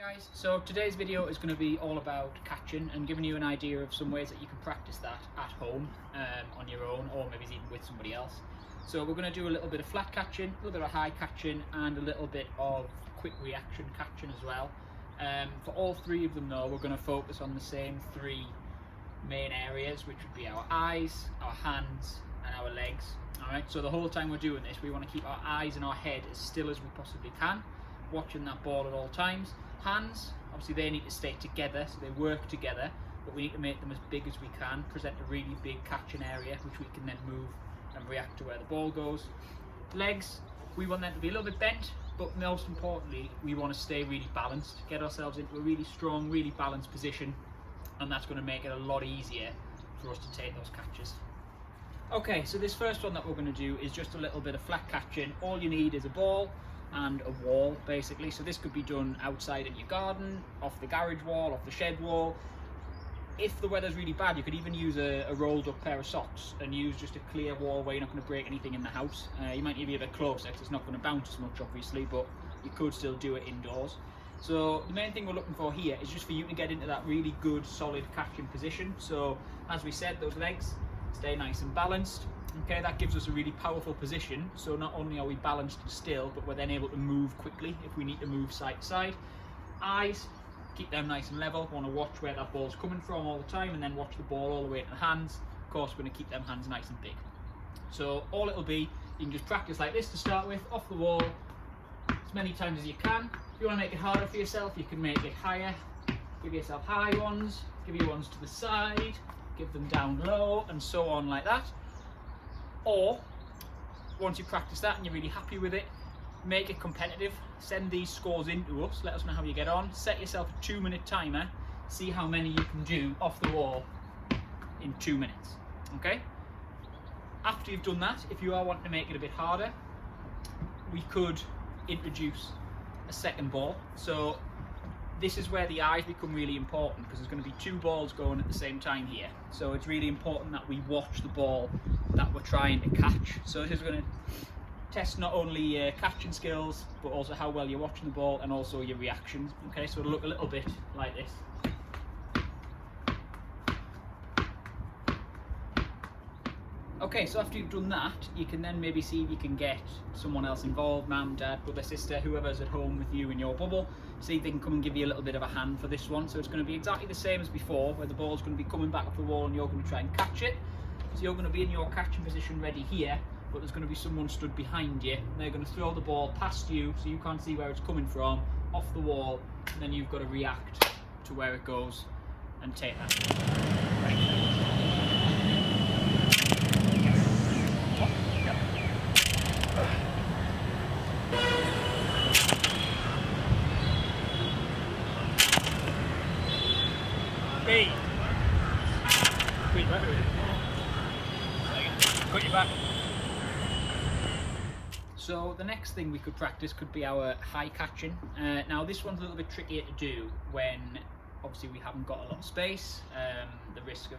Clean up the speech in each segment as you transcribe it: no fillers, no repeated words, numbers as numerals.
Hi guys, so today's video is going to be all about catching and giving you an idea of some ways that you can practice that at home on your own, or maybe even with somebody else. So we're going to do a little bit of flat catching, a little bit of high catching, and a little bit of quick reaction catching as well. For all three of them though, we're going to focus on the same three main areas, which would be our eyes, our hands and our legs. Alright, so the whole time we're doing this, we want to keep our eyes and our head as still as we possibly can, watching that ball at all times. Hands, obviously they need to stay together, so they work together, but we need to make them as big as we can, present a really big catching area which we can then move and react to where the ball goes. Legs, we want them to be a little bit bent, but most importantly we want to stay really balanced, get ourselves into a really strong, really balanced position, and that's going to make it a lot easier for us to take those catches. Okay, so this first one that we're going to do is just a little bit of flat catching. All you need is a ball and a wall basically, so this could be done outside in your garden, off the garage wall, off the shed wall. If the weather's really bad, you could even use a rolled up pair of socks and use just a clear wall where you're not going to break anything in the house. You might need to be a bit closer because it's not going to bounce as much obviously, but you could still do it indoors. So the main thing we're looking for here is just for you to get into that really good solid catching position. So as we said, those legs stay nice and balanced. Okay, that gives us a really powerful position, so not only are we balanced and still, but we're then able to move quickly if we need to move side to side. Eyes, keep them nice and level, want to watch where that ball's coming from all the time, and then watch the ball all the way to the hands. Of course, we're going to keep them hands nice and big. So all it'll be, you can just practice like this to start with, off the wall, as many times as you can. If you want to make it harder for yourself, you can make it higher. Give yourself high ones, give your ones to the side, give them down low, and so on like that. Or, once you practice that and you're really happy with it, make it competitive. Send these scores in to us, let us know how you get on. Set yourself a 2-minute timer, see how many you can do off the wall in 2 minutes, okay? After you've done that, if you are wanting to make it a bit harder, we could introduce a second ball. So this is where the eyes become really important, because there's going to be 2 balls going at the same time here. So it's really important that we watch the ball that we're trying to catch. So this is going to test not only catching skills, but also how well you're watching the ball and also your reactions. Okay, so it'll look a little bit like this. Okay, so after you've done that, you can then maybe see if you can get someone else involved, mum, dad, brother, sister, whoever's at home with you in your bubble. See if they can come and give you a little bit of a hand for this one. So it's going to be exactly the same as before, where the ball's going to be coming back off the wall and you're going to try and catch it. So you're going to be in your catching position ready here, but there's going to be someone stood behind you, and they're going to throw the ball past you so you can't see where it's coming from, off the wall, and then you've got to react to where it goes and take that. B. Put your back. So the next thing we could practice could be our high catching. Now this one's a little bit trickier to do when obviously we haven't got a lot of space. The risk of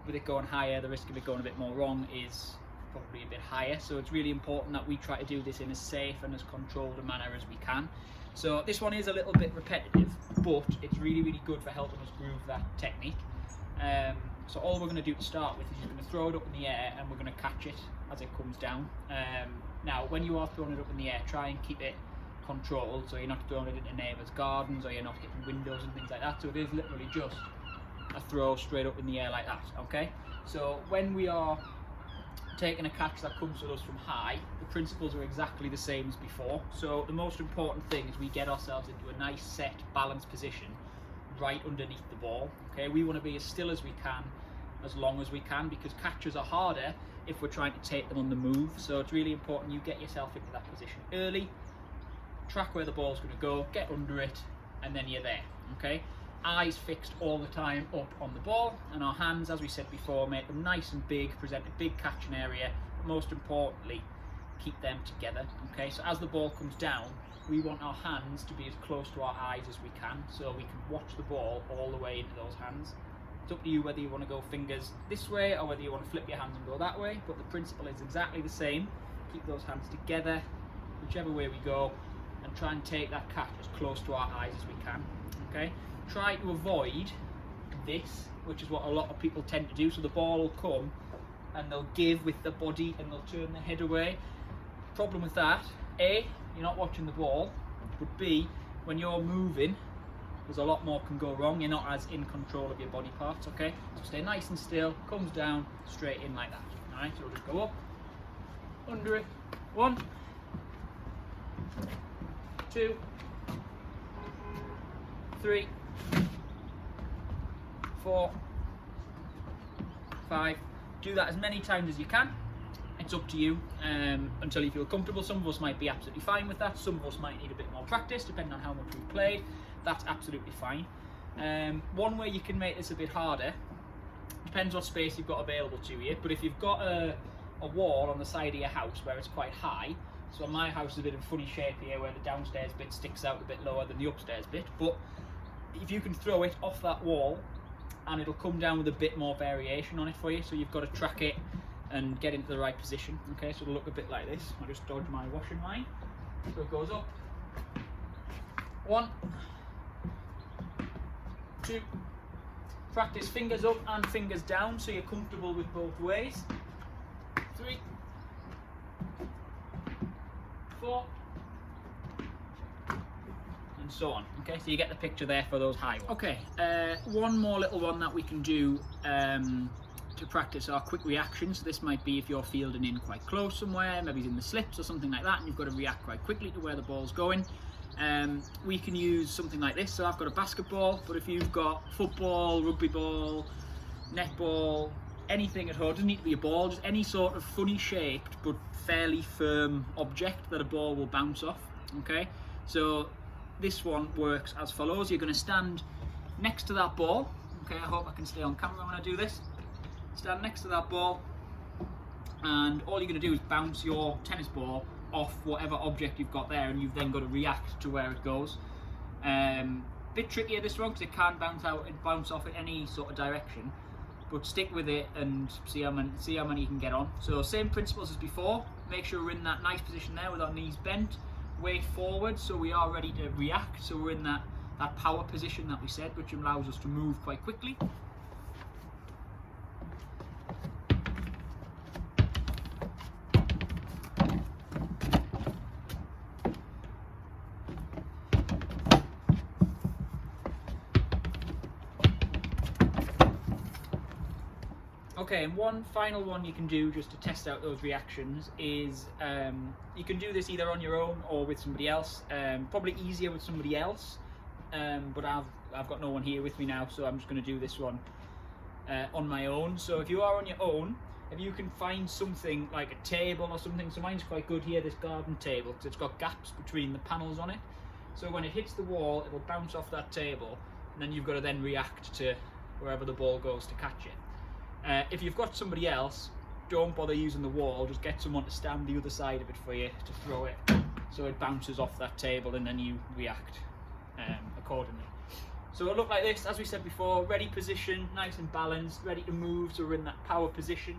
with it going higher, the risk of it going a bit more wrong is probably a bit higher. So it's really important that we try to do this in as safe and as controlled a manner as we can. So this one is a little bit repetitive, but it's really, really good for helping us groove that technique. So all we're going to do to start with is you're going to throw it up in the air and we're going to catch it as it comes down. Now when you are throwing it up in the air, try and keep it controlled, so you're not throwing it into neighbours' gardens or you're not hitting windows and things like that. So it is literally just a throw straight up in the air like that, okay? So when we are taking a catch that comes to us from high, the principles are exactly the same as before. So the most important thing is we get ourselves into a nice set balanced position right underneath the ball. Okay, we want to be as still as we can, as long as we can, because catches are harder if we're trying to take them on the move. So it's really important you get yourself into that position early, track where the ball's going to go, get under it, and then you're there. Okay, eyes fixed all the time up on the ball, and our hands, as we said before, make them nice and big, present a big catching area, but most importantly keep them together. Okay, so as the ball comes down, we want our hands to be as close to our eyes as we can, so we can watch the ball all the way into those hands. It's up to you whether you want to go fingers this way or whether you want to flip your hands and go that way, but the principle is exactly the same. Keep those hands together whichever way we go, and and try and take that catch as close to our eyes as we can. Okay, try to avoid this, which is what a lot of people tend to do. So the ball will come and they'll give with the body and they'll turn their head away. Problem with that, A, you're not watching the ball, but B, when you're moving, there's a lot more can go wrong. You're not as in control of your body parts. Okay, so stay nice and still, comes down, straight in like that. All right, so we'll just go up, under it, 1, 2, 3, 4, 5. Do that as many times as you can. It's up to you until you feel comfortable. Some of us might be absolutely fine with that. Some of us might need a bit more practice depending on how much we play. That's absolutely fine. One way you can make this a bit harder, depends what space you've got available to you, but if you've got a wall on the side of your house where it's quite high, so my house is a bit of a funny shape here where the downstairs bit sticks out a bit lower than the upstairs bit, but if you can throw it off that wall and it'll come down with a bit more variation on it for you, so you've got to track it and get into the right position. Okay, so it'll look a bit like this. I'll just dodge my washing line. So it goes up, 1, 2, practice fingers up and fingers down so you're comfortable with both ways, 3, 4, and so on. Okay, so you get the picture there for those high ones. Okay, one more little one that we can do to practice our quick reactions. This might be if you're fielding in quite close somewhere, maybe in the slips or something like that, and you've got to react quite quickly to where the ball's going. We can use something like this. So I've got a basketball, but if you've got football, rugby ball, netball, anything at home, it doesn't need to be a ball, just any sort of funny shaped but fairly firm object that a ball will bounce off. Okay, so this one works as follows. You're going to stand next to that ball. Okay, I hope I can stay on camera when I do this. Stand next to that ball, and all you're going to do is bounce your tennis ball off whatever object you've got there, and you've then got to react to where it goes. Bit trickier this one because it can't bounce off in any sort of direction, but stick with it and see how many you can get on. So same principles as before. Make sure we're in that nice position there with our knees bent, weight forward, so we are ready to react. So we're in that power position that we said, which allows us to move quite quickly. Okay, and one final one you can do just to test out those reactions is you can do this either on your own or with somebody else. Probably easier with somebody else, but I've got no one here with me now, so I'm just going to do this one on my own. So if you are on your own, if you can find something like a table or something, so mine's quite good here, this garden table, because it's got gaps between the panels on it. So when it hits the wall, it'll bounce off that table, and then you've got to then react to wherever the ball goes to catch it. If you've got somebody else, don't bother using the wall, just get someone to stand the other side of it for you to throw it so it bounces off that table and then you react accordingly. So it'll look like this, as we said before, ready position, nice and balanced, ready to move, so we're in that power position.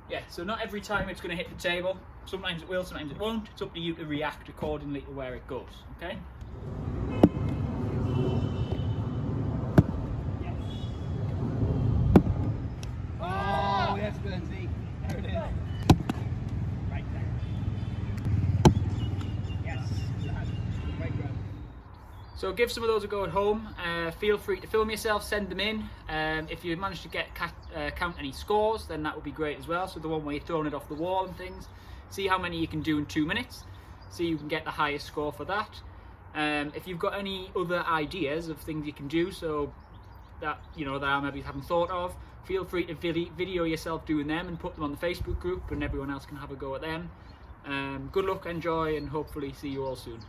Yeah, so not every time it's going to hit the table. Sometimes it will, sometimes it won't. It's up to you to react accordingly to where it goes, okay? Yes. Oh, that's good, Zeke. There it is. Right there. Yes. Right grab. So give some of those a go at home. Feel free to film yourself, send them in. If you manage to count any scores, then that would be great as well. So the one where you're throwing it off the wall and things. See how many you can do in 2 minutes. So you can get the highest score for that. If you've got any other ideas of things you can do, so that that I maybe haven't thought of, feel free to video yourself doing them and put them on the Facebook group, and everyone else can have a go at them. Good luck, enjoy, and hopefully see you all soon.